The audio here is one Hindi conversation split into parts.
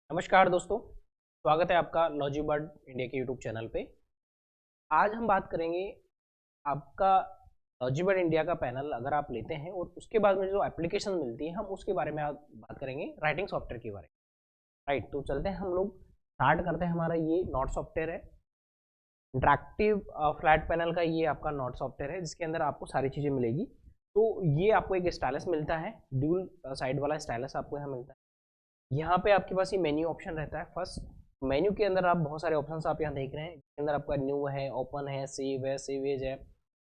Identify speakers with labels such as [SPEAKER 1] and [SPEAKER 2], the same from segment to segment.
[SPEAKER 1] नमस्कार दोस्तों, स्वागत है आपका लॉजीबर्ड इंडिया के यूट्यूब चैनल पे। आज हम बात करेंगे आपका लॉजीबर्ड इंडिया का पैनल अगर आप लेते हैं और उसके बाद में जो एप्लीकेशन मिलती है हम उसके बारे में आज बात करेंगे, राइटिंग सॉफ्टवेयर के बारे में। राइट, तो चलते हैं हम लोग स्टार्ट करते हैं। हमारा ये नोट सॉफ्टवेयर है, इंटरैक्टिव फ्लैट पैनल का ये आपका नोट सॉफ्टवेयर है जिसके अंदर आपको सारी चीज़ें मिलेगी। तो ये आपको एक स्टाइलस मिलता है, ड्यूल साइड वाला स्टाइलस आपको यहाँ मिलता है। यहाँ पे आपके पास ये मेन्यू ऑप्शन रहता है। फर्स्ट मेन्यू के अंदर आप बहुत सारे ऑप्शंस आप यहाँ देख रहे हैं, जिसके अंदर आपका न्यू है, ओपन है, सेव है, सेवेज है,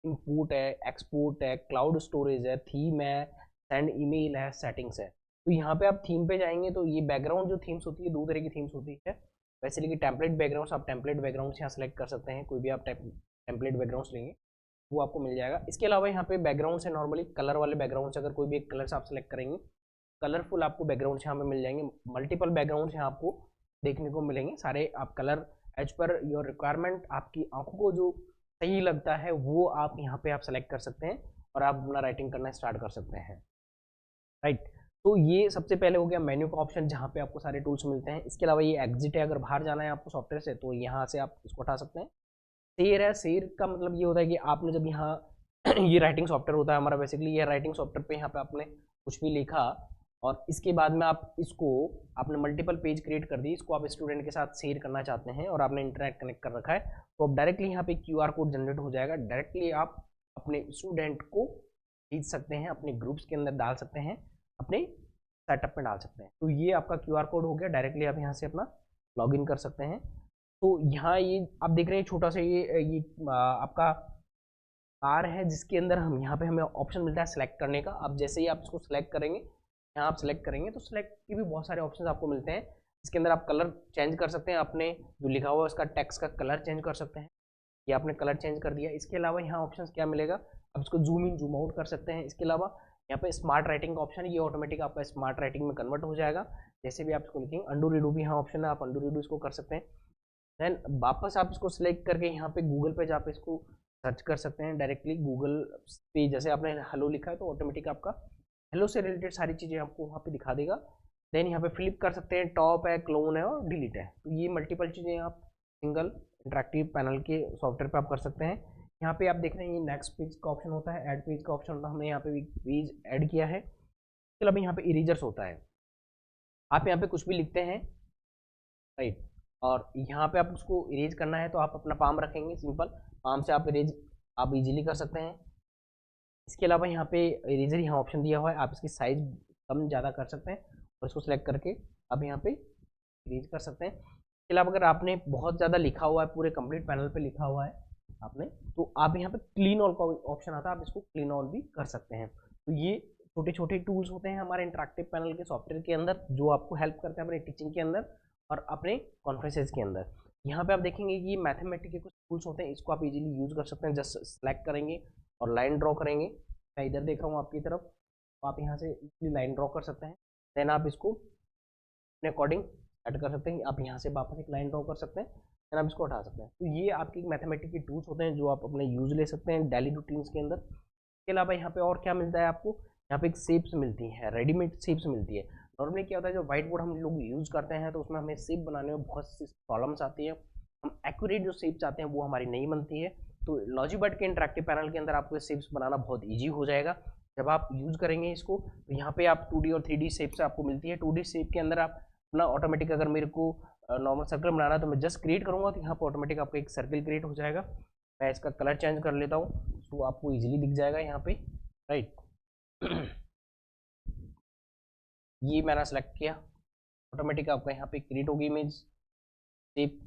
[SPEAKER 1] इंपोर्ट है, एक्सपोर्ट है, क्लाउड स्टोरेज है, थीम है, सेंड ईमेल है, सेटिंग्स है। तो यहाँ पे आप थीम पे जाएंगे तो ये बैकग्राउंड जो थीम्स होती है, दो तरह की थीम्स होती है वैसे, लेकिन टेम्पलेट बैकग्राउंड्स आप टेम्पलेट बैकग्राउंड्स यहाँ सेलेक्ट कर सकते हैं। कोई भी आप टेम्पलेट बैकग्राउंड्स लेंगे वो आपको मिल जाएगा। इसके अलावा यहाँ पे बैकग्राउंड्स है, नॉर्मली कलर वाले बैकग्राउंड्स, अगर कोई भी एक कलर आप सेलेक्ट करेंगे कलरफुल आपको बैकग्राउंड्स यहाँ पे मिल जाएंगे। मल्टीपल बैकग्राउंड्स यहाँ आपको देखने को मिलेंगे, सारे आप colour as per your requirement, आपकी आंखों को जो सही लगता है वो आप यहाँ पे आप सेलेक्ट कर सकते हैं और आप अपना राइटिंग करना स्टार्ट कर सकते हैं। राइट, तो ये सबसे पहले हो गया मेन्यू का ऑप्शन जहाँ पे आपको सारे टूल्स मिलते हैं। इसके अलावा ये एग्जिट है, अगर बाहर जाना है आपको सॉफ्टवेयर से तो यहाँ से आप इसको उठा सकते हैं। शेयर है, शेयर का मतलब ये होता है कि आपने जब यहाँ ये राइटिंग सॉफ्टवेयर होता है हमारा, बेसिकली ये राइटिंग सॉफ्टवेयर पे यहाँ पे आपने कुछ भी लिखा और इसके बाद में आप इसको आपने मल्टीपल पेज क्रिएट कर दी, इसको आप स्टूडेंट के साथ शेयर करना चाहते हैं और आपने इंटरनेट कनेक्ट कर रखा है, तो अब डायरेक्टली यहाँ पे क्यूआर कोड जनरेट हो जाएगा। डायरेक्टली आप अपने स्टूडेंट को भेज सकते हैं, अपने ग्रुप्स के अंदर डाल सकते हैं, अपने सेटअप में डाल सकते हैं। तो ये आपका क्यूआर कोड हो गया, डायरेक्टली आप यहाँ से अपना लॉगिन कर सकते हैं। तो यहाँ ये आप देख रहे हैं छोटा सा ये आपका बार है जिसके अंदर हम यहाँ पे हमें ऑप्शन मिलता है सेलेक्ट करने का। अब जैसे ही आप इसको सेलेक्ट करेंगे, यहाँ आप सेलेक्ट करेंगे तो सेलेक्ट के भी बहुत सारे ऑप्शन आपको मिलते हैं। इसके अंदर आप कलर चेंज कर सकते हैं, अपने जो लिखा हुआ है उसका टेक्स्ट का कलर चेंज कर सकते हैं। ये आपने कलर चेंज कर दिया। इसके अलावा यहाँ ऑप्शन क्या मिलेगा, आप इसको जूम इन जूम आउट कर सकते हैं। इसके अलावा यहाँ पे स्मार्ट राइटिंग का ऑप्शन है, ये ऑटोमेटिक आपका स्मार्ट राइटिंग में कन्वर्ट हो जाएगा जैसे भी आप इसको लिखेंगे। अंडू रीडू भी यहाँ ऑप्शन है, आप अंडू रीडू इसको कर सकते हैं। देन वापस आप इसको सिलेक्ट करके यहाँ पे गूगल पे जाके इसको सर्च कर सकते हैं डायरेक्टली। गूगल पे जैसे आपने हेलो लिखा है तो ऑटोमेटिक आपका हेलो से रिलेटेड सारी चीज़ें आपको वहाँ पे दिखा देगा। देन यहाँ पे फ्लिप कर सकते हैं, टॉप है, क्लोन है और डिलीट है। तो ये मल्टीपल चीज़ें आप सिंगल इंटरेक्टिव पैनल के सॉफ्टवेयर पे आप कर सकते हैं। यहाँ पे आप देख रहे हैं ये नेक्स्ट पेज का ऑप्शन होता है, ऐड पेज का ऑप्शन होता है, हमने यहाँ पे भी पेज ऐड किया है। इसके अलावा यहाँ पे इरेजर्स होता है, आप यहाँ पे कुछ भी लिखते हैं, राइट, और यहाँ पे आप उसको इरेज करना है तो आप अपना पाम रखेंगे, सिंपल पाम से आप इरेज आप इजीली कर सकते हैं। इसके अलावा यहाँ पे इरेजर यहाँ ऑप्शन दिया हुआ है, आप इसकी साइज कम ज़्यादा कर सकते हैं और इसको सेलेक्ट करके आप यहाँ पे इरेज कर सकते हैं। इसके अलावा अगर आपने बहुत ज़्यादा लिखा हुआ है, पूरे कंप्लीट पैनल पे लिखा हुआ है आपने, तो आप यहाँ पे क्लीन ऑल का ऑप्शन आता है, आप इसको क्लीन ऑल भी कर सकते हैं। तो ये छोटे छोटे टूल्स होते हैं हमारे इंटरेक्टिव पैनल के सॉफ्टवेयर के अंदर जो आपको हेल्प करते हैं अपने टीचिंग के अंदर और अपने कॉन्फ्रेंसेज के अंदर। यहाँ पे आप देखेंगे कि मैथमेटिक्स के कुछ टूल्स होते हैं, इसको आप इजीली यूज कर सकते हैं। जस्ट सेलेक्ट करेंगे और लाइन ड्रॉ करेंगे, मैं इधर देख रहा हूँ आपकी तरफ, तो आप यहाँ से इजीली लाइन ड्रॉ कर सकते हैं। देन आप इसको अपने अकॉर्डिंग सेट कर सकते हैं, आप यहाँ से वापस एक लाइन ड्रॉ कर सकते हैं, देन आप इसको हटा सकते हैं। तो ये आपकी मैथमेटिक्स के टूल्स होते हैं जो आप अपने यूज ले सकते हैं डेली रूटीन्स के अंदर। इसके अलावा यहाँ पे और क्या मिलता है आपको, यहाँ पे एक शेप्स मिलती है, रेडीमेड शेप्स मिलती है। नॉर्मली क्या होता है, जो व्हाइट बोर्ड हम लोग यूज़ करते हैं तो उसमें हमें शेप बनाने में बहुत सी प्रॉब्लम्स आती है, हम एक्यूरेट जो शेप चाहते हैं वो हमारी नहीं बनती है। तो लॉजिबर्ड के इंटरेक्टिव पैनल के अंदर आपको ये शेप्स बनाना बहुत ईजी हो जाएगा जब आप यूज़ करेंगे इसको। तो यहाँ पे आप 2D और 3D शेप्स आपको मिलती है। 2D शेप के अंदर आप अपना ऑटोमेटिक, अगर मेरे को नॉर्मल सर्कल बनाना है तो मैं जस्ट क्रिएट करूँगा तो यहाँ पर ऑटोमेटिक आपका एक सर्कल क्रिएट हो जाएगा। मैं इसका कलर चेंज कर लेता हूँ तो आपको ईजिली दिख जाएगा यहाँ पे, राइट। ये मैंने सेलेक्ट किया, ऑटोमेटिक आपका यहाँ पे क्रिएट होगी इमेज शेप।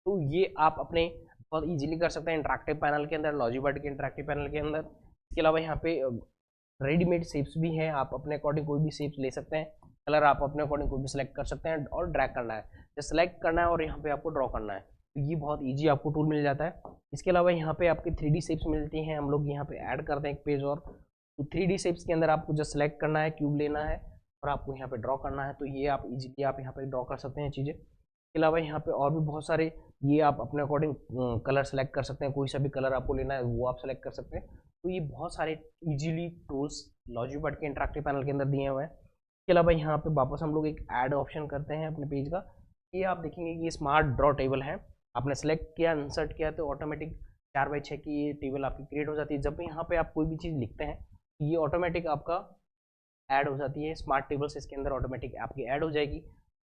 [SPEAKER 1] तो ये आप अपने बहुत इजीली कर सकते हैं इंटरेक्टिव पैनल के अंदर, लॉजिबर्ड के इंटरेक्टिव पैनल के अंदर। इसके अलावा यहाँ पे रेडीमेड शेप्स भी हैं, आप अपने अकॉर्डिंग कोई भी शेप्स ले सकते हैं, कलर आप अपने अकॉर्डिंग कोई भी सिलेक्ट कर सकते हैं और ड्रैग करना है, जस्ट सेलेक्ट करना है और यहाँ पे आपको ड्रॉ करना है। तो ये बहुत ईजी आपको टूल मिल जाता है। इसके अलावा यहाँ पे आपकी 3D शेप्स मिलती हैं, हम लोग यहाँ पे ऐड करते हैं एक पेज और। तो 3D शेप्स के अंदर आपको जस्ट सेलेक्ट करना है, क्यूब लेना है और आपको यहाँ पे ड्रॉ करना है। तो ये आप इजीली आप यहाँ पे ड्रॉ कर सकते हैं चीज़ें। इसके अलावा यहाँ पे और भी बहुत सारे, ये आप अपने अकॉर्डिंग कलर सेलेक्ट कर सकते हैं, कोई सा भी कलर आपको लेना है वो आप सेलेक्ट कर सकते हैं। तो ये बहुत सारे इजीली टूल्स लॉजिबर्ड के इंटरेक्टिव पैनल के अंदर दिए हुए हैं। इसके अलावा यहाँ पे वापस हम लोग एक ऐड ऑप्शन करते हैं अपने पेज का। ये आप देखेंगे कि ये स्मार्ट ड्रॉ टेबल है, आपने सेलेक्ट किया, इंसर्ट किया तो ऑटोमेटिक 4x6 की ये टेबल आपकी क्रिएट हो जाती है। जब भी यहाँ पे आप कोई भी चीज़ लिखते हैं ये ऑटोमेटिक आपका ऐड हो जाती है स्मार्ट टेबल्स, इसके अंदर ऑटोमेटिक आपकी ऐड हो जाएगी।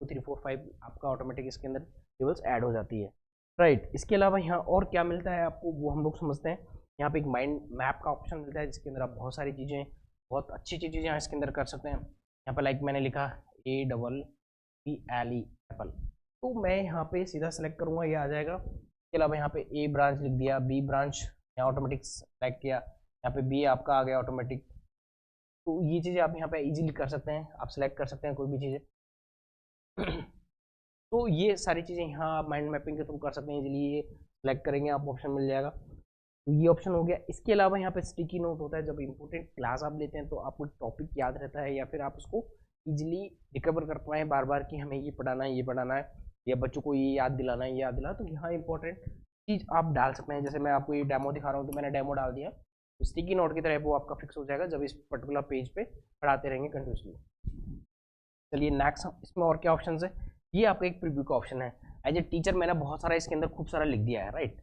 [SPEAKER 1] 2 3 4 5 आपका ऑटोमेटिक इसके अंदर टेबल्स ऐड हो जाती है, राइट। इसके अलावा यहाँ और क्या मिलता है आपको वो हम लोग समझते हैं। यहाँ पे एक माइंड मैप का ऑप्शन मिलता है जिसके अंदर आप बहुत सारी चीज़ें, बहुत अच्छी चीज़ें यहाँ इसके अंदर कर सकते हैं। यहाँ पे लाइक मैंने लिखा APPLE एप्पल, तो मैं यहाँ पे सीधा सेलेक्ट करूँगा, ये आ जाएगा। इसके अलावा यहाँ पे A ब्रांच लिख दिया, B ब्रांच यहाँ ऑटोमेटिक सेलेक्ट किया, यहाँ पे B आपका आ गया ऑटोमेटिक। तो ये चीज़ें आप यहाँ पे इजीली कर सकते हैं, आप सेलेक्ट कर सकते हैं कोई भी चीज़ें। तो ये सारी चीज़ें यहाँ आप माइंड मैपिंग के थ्रू कर सकते हैं इजीली, ये सेलेक्ट करेंगे आप ऑप्शन मिल जाएगा। तो ये ऑप्शन हो गया। इसके अलावा यहाँ पे स्टिकी नोट होता है, जब इंपॉर्टेंट क्लास आप लेते हैं तो आपको टॉपिक याद रहता है या फिर आप उसको इजीली रिकवर कर पाएँ बार बार कि हमें ये पढ़ाना है, ये पढ़ाना है, या बच्चों को ये याद दिलाना है, ये याद दिलाना। तो यहाँ इंपॉर्टेंट चीज़ आप डाल सकते हैं। जैसे मैं आपको ये डेमो दिखा रहा हूँ तो मैंने डेमो डाल दिया, स्टिकी नोट की तरह वो आपका फिक्स हो जाएगा जब इस पर्टिकुलर पेज पे पढ़ाते रहेंगे कंटिन्यूसली। चलिए नेक्स्ट, इसमें और क्या ऑप्शन है, ये आपका एक प्रीव्यू का ऑप्शन है। एज ए टीचर मैंने बहुत सारा इसके अंदर खूब सारा लिख दिया है, राइट।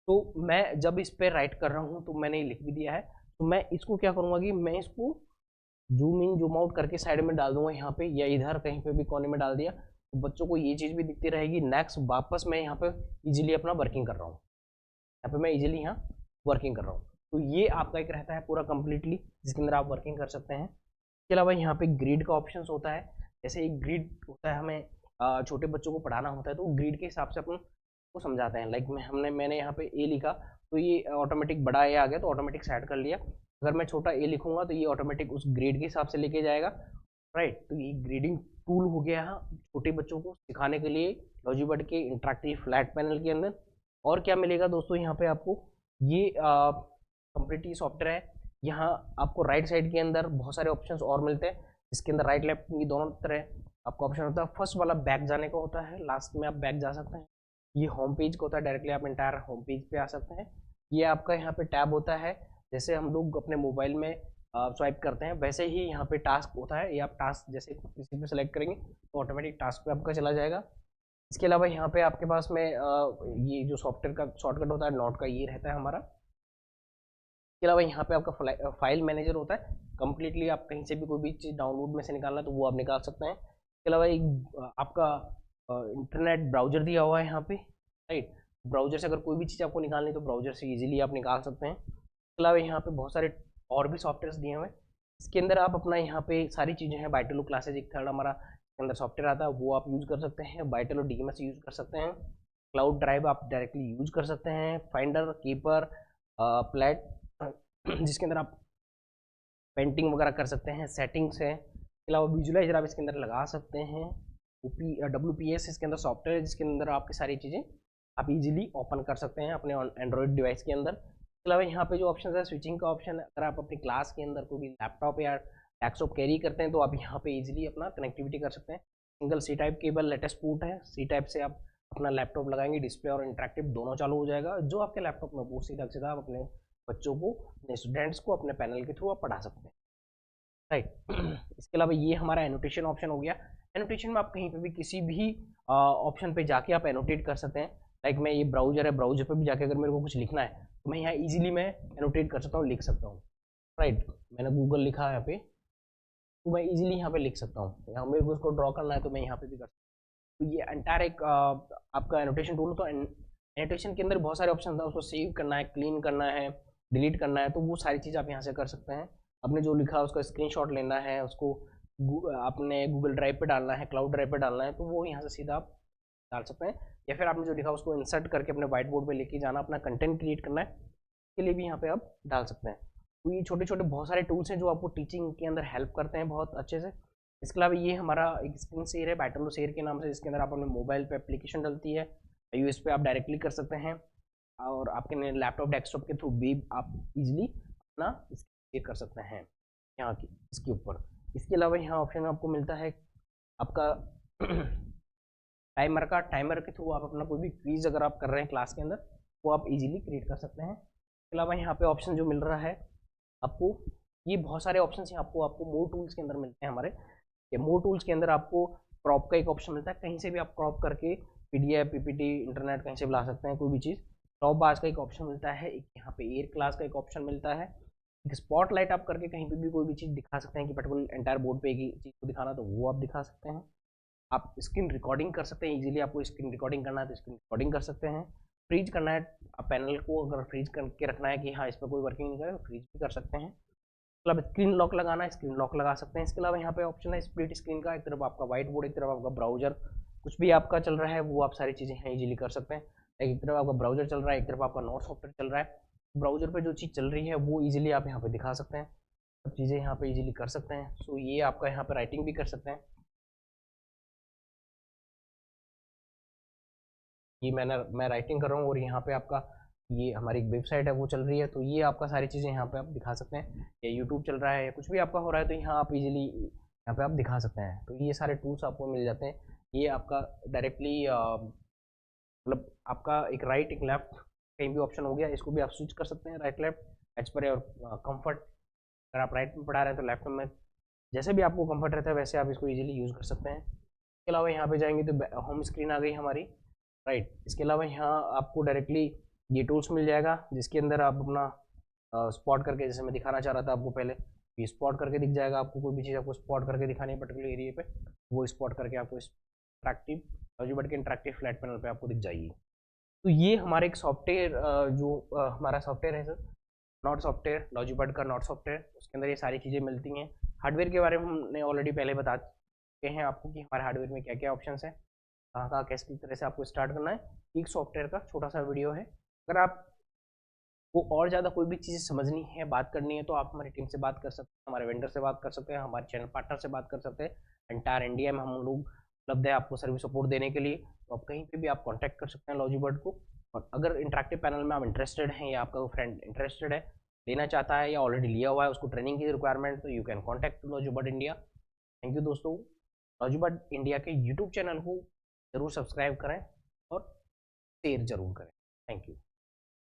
[SPEAKER 1] तो मैं जब इस पर राइट कर रहा हूँ तो मैंने ये लिख भी दिया है, तो मैं इसको क्या करूँगा कि मैं इसको जूम इन जूम आउट करके साइड में डाल दूंगा यहाँ पे, या इधर कहीं पे भी कोने में डाल दिया, तो बच्चों को ये चीज़ भी दिखती रहेगी। नेक्स्ट वापस मैं यहाँ पे इजीली अपना वर्किंग कर रहा हूँ, यहाँ पे मैं इजीली यहाँ वर्किंग कर रहा हूँ। तो ये आपका एक रहता है पूरा कंप्लीटली जिसके अंदर आप वर्किंग कर सकते हैं। इसके अलावा यहाँ पे ग्रेड का ऑप्शन होता है। जैसे एक ग्रेड होता है, हमें छोटे बच्चों को पढ़ाना होता है तो ग्रेड के हिसाब से अपन को समझाते हैं। लाइक मैंने यहाँ पे ए लिखा तो ये ऑटोमेटिक बड़ा ए आ गया तो ऑटोमेटिक सेट कर लिया। अगर मैं छोटा ए लिखूंगा तो ये ऑटोमेटिक उस ग्रेड के हिसाब से लेके जाएगा, राइट। तो ये ग्रेडिंग टूल हो गया है छोटे बच्चों को सिखाने के लिए लॉजिबर्ड के इंटरेक्टिव फ्लैट पैनल के अंदर। और क्या मिलेगा दोस्तों यहाँ पे आपको, ये कंप्लीटली सॉफ्टवेयर है। यहाँ आपको राइट साइड के अंदर बहुत सारे ऑप्शंस और मिलते हैं, इसके अंदर राइट लेफ्ट की दोनों तरह आपका ऑप्शन होता है। फर्स्ट वाला बैक जाने का होता है, लास्ट में आप बैक जा सकते हैं। ये होम पेज का होता है, डायरेक्टली आप इंटायर होम पेज पे आ सकते हैं। ये आपका यहाँ पे टैब होता है, जैसे हम लोग अपने मोबाइल में स्वाइप करते हैं वैसे ही यहाँ पे टास्क होता है। ये आप टास्क जैसे किसी पे सेलेक्ट करेंगे तो ऑटोमेटिक टास्क पे आपका चला जाएगा। इसके अलावा यहाँ पे आपके पास में ये जो सॉफ्टवेयर का शॉर्टकट होता है नोट का, ये रहता है हमारा। इसके अलावा यहाँ पे आपका फाइल मैनेजर होता है, कम्प्लीटली आप कहीं से भी कोई भी चीज़ डाउनलोड में से निकालना है तो वो आप निकाल सकते हैं। इसके अलावा एक आपका इंटरनेट ब्राउजर दिया हुआ है यहाँ पे, राइट। ब्राउजर से अगर कोई भी चीज़ आपको निकालनी है तो ब्राउजर से इजीली आप निकाल सकते हैं। इसके अलावा यहाँ पे बहुत सारे और भी सॉफ्टवेयर दिए हुए हैं, इसके अंदर आप अपना यहाँ पे सारी चीज़ें हैं। बाइटलो क्लासेज एक थर्ड हमारा इसके अंदर सॉफ्टवेयर आता है, वो आप यूज़ कर सकते हैं। बाइटलो DMS यूज़ कर सकते हैं। क्लाउड ड्राइव आप डायरेक्टली यूज़ कर सकते हैं। फाइंडर, कीपर, प्लेट जिसके अंदर आप पेंटिंग वगैरह कर सकते हैं, सेटिंग्स है। इसके अलावा विजुलाइजर आप इसके अंदर लगा सकते हैं। WPS इसके अंदर सॉफ्टवेयर है जिसके अंदर आपकी सारी चीज़ें आप इजीली ओपन कर सकते हैं अपने एंड्रॉयड डिवाइस के अंदर। इसके अलावा यहाँ पे जो ऑप्शन है स्विचिंग का ऑप्शन है, अगर आप अपनी क्लास के अंदर कोई भी लैपटॉप या डेस्कटॉप कैरी करते हैं तो आप यहाँ पे इजीली अपना कनेक्टिविटी कर सकते हैं। Single C type cable latest port है, C टाइप से आप अपना लैपटॉप लगाएंगे, डिस्प्ले और इंटरेक्टिव दोनों चालू हो जाएगा। जो आपके लैपटॉप में वो सीधा सीधा आप अपने बच्चों को, अपने स्टूडेंट्स को अपने पैनल के थ्रू आप पढ़ा सकते हैं, राइट। इसके अलावा ये हमारा एनोटेशन ऑप्शन हो गया। एनोटेशन में आप कहीं पे भी किसी भी ऑप्शन पे जाके आप एनोटेट कर सकते हैं। लाइक मैं ये ब्राउजर है, ब्राउजर पे भी जाके अगर मेरे को कुछ लिखना है तो मैं यहाँ इजीली मैं एनोटेट कर सकता हूँ, लिख सकता हूँ, राइट। मैंने गूगल लिखा है यहाँ पे तो मैं इजीली यहाँ पे लिख सकता हूँ। यहाँ मेरे को उसको ड्रॉ करना है तो मैं यहाँ पे भी कर सकता हूँ। तो ये एंटायर एक आपका एनोटेशन टूल। तो एनोटेशन के अंदर बहुत सारे ऑप्शन था, उसको सेव करना है, क्लीन करना है, डिलीट करना है, तो वो सारी चीज़ आप यहाँ से कर सकते हैं। आपने जो लिखा है उसका स्क्रीनशॉट लेना है, उसको आपने गूगल ड्राइव पे डालना है, क्लाउड ड्राइव पे डालना है, तो वो यहाँ से सीधा आप डाल सकते हैं। या फिर आपने जो लिखा उसको इंसर्ट करके अपने व्हाइट बोर्ड पे लेके जाना, अपना कंटेंट क्रिएट करना है, इसके लिए भी यहाँ पे आप डाल सकते हैं। तो ये छोटे छोटे बहुत सारे टूल्स हैं जो आपको टीचिंग के अंदर हेल्प करते हैं बहुत अच्छे से। इसके अलावा ये हमारा एक स्क्रीन शेयर है, बाइटलो शेयर के नाम से, जिसके अंदर आप अपने मोबाइल पे एप्लीकेशन डलती है, यूएस पे आप डायरेक्टली कर सकते हैं और आपके लैपटॉप डेस्कटॉप के थ्रू भी आप इजीली अपना शेयर कर सकते हैं यहाँ की इसके ऊपर। इसके अलावा यहाँ ऑप्शन आपको मिलता है आपका टाइमर का। टाइमर के थ्रू आप अपना कोई भी क्विज अगर आप कर रहे हैं क्लास के अंदर वो आप इजीली क्रिएट कर सकते हैं। इसके अलावा यहाँ पे ऑप्शन जो मिल रहा है आपको, ये बहुत सारे ऑप्शन हैं आपको मोर टूल्स के अंदर मिलते हैं हमारे। ये मोर टूल्स के अंदर आपको क्रॉप का एक ऑप्शन मिलता है, कहीं से भी आप क्रॉप करके PDF PPT इंटरनेट कहीं से भी ला सकते हैं कोई भी चीज़। टॉप बार्स का एक ऑप्शन मिलता है, एक यहाँ पे एयर क्लास का एक ऑप्शन मिलता है, एक स्पॉटलाइट आप करके कहीं पे भी कोई भी चीज़ दिखा सकते हैं कि पर्टिकुलर एंटायर बोर्ड पे एक चीज़ को दिखाना तो वो आप दिखा सकते हैं। आप स्क्रीन रिकॉर्डिंग कर सकते हैं, इजीली आपको स्क्रीन रिकॉर्डिंग करना है तो स्क्रीन रिकॉर्डिंग कर सकते हैं। फ्रीज करना है पैनल को, अगर फ्रीज करके रखना है कि हाँ इस पर कोई वर्किंग नहीं करे तो फ्रीज भी कर सकते हैं। मतलब स्क्रीन लॉक लगाना है, स्क्रीन लॉक लगा सकते हैं। इसके अलावा यहाँ पे ऑप्शन है स्प्लिट स्क्रीन का, एक तरफ आपका व्हाइट बोर्ड, एक तरफ आपका ब्राउजर, कुछ भी आपका चल रहा है वो आप सारी चीज़ें यहाँ इजीली कर सकते हैं। एक तरफ आपका ब्राउजर चल रहा है, एक तरफ आपका नोट सॉफ्टवेयर चल रहा है, ब्राउजर पे जो चीज़ चल रही है वो इजीली आप यहाँ पे दिखा सकते हैं, सब चीज़ें यहाँ पे इजीली कर सकते हैं। सो ये आपका यहाँ पे राइटिंग भी कर सकते हैं। ये मैं राइटिंग कर रहा हूँ और यहाँ पे आपका ये हमारी एक वेबसाइट है वो चल रही है, तो ये आपका सारी चीज़ें यहाँ पे आप दिखा सकते हैं। या यूट्यूब चल रहा है या कुछ भी आपका हो रहा है तो यहाँ आप इजीली यहाँ पे आप दिखा सकते हैं। तो ये सारे टूल्स आपको मिल जाते हैं। ये आपका डायरेक्टली मतलब आपका एक राइट एक लेफ्ट कहीं भी ऑप्शन हो गया, इसको भी आप स्विच कर सकते हैं right left as per your comfort. अगर आप राइट में पढ़ा रहे हैं तो लेफ्ट में, जैसे भी आपको कंफर्ट रहता है वैसे आप इसको इजीली यूज़ कर सकते हैं। इसके अलावा यहाँ पे जाएंगे तो होम स्क्रीन आ गई हमारी, राइट। इसके अलावा यहाँ आपको डायरेक्टली ये टूल्स मिल जाएगा जिसके अंदर आप अपना स्पॉट करके, जैसे मैं दिखाना चाह रहा था आपको पहले, ये स्पॉट करके दिख जाएगा। आपको कोई भी चीज़ आपको स्पॉट करके दिखानी है पर्टिकुलर एरिया पे, वो स्पॉट करके आपको इंट्रैक्टिव लॉजिबर्ड के इंट्रैक्टिव फ्लैट पैनल पे आपको दिख जाएगी। तो ये हमारे एक सॉफ्टवेयर जो हमारा सॉफ्टवेयर है सर, नॉट सॉफ्टवेयर, लॉजिबर्ड का नॉट सॉफ्टवेयर, उसके अंदर ये सारी चीज़ें मिलती हैं। हार्डवेयर के बारे में हमने ऑलरेडी पहले बता चुके हैं आपको कि हमारे हार्डवेयर में क्या क्या ऑप्शन है, कहाँ कहाँ कैसी तरह से आपको स्टार्ट करना है। एक सॉफ्टवेयर का छोटा सा वीडियो है। अगर आप को और ज़्यादा कोई भी चीज़ समझनी है, बात करनी है, तो आप हमारी टीम से बात कर सकते हैं, हमारे वेंडर से बात कर सकते हैं, हमारे चैनल पार्टनर से बात कर सकते हैं। एंटायर इंडिया में हम लोग उपलब्ध है आपको सर्विस सपोर्ट देने के लिए। तो आप कहीं पे भी आप कांटेक्ट कर सकते हैं लॉजिबर्ड को। और अगर इंटरेक्टिव पैनल में आप इंटरेस्टेड हैं या आपका कोई फ्रेंड इंटरेस्टेड है, लेना चाहता है या ऑलरेडी लिया हुआ है, उसको ट्रेनिंग की रिक्वायरमेंट, तो you can contact Logibird India. Thank you दोस्तों। लॉजिबर्ड इंडिया के यूट्यूब चैनल को ज़रूर सब्सक्राइब करें और शेयर ज़रूर करें। Thank you.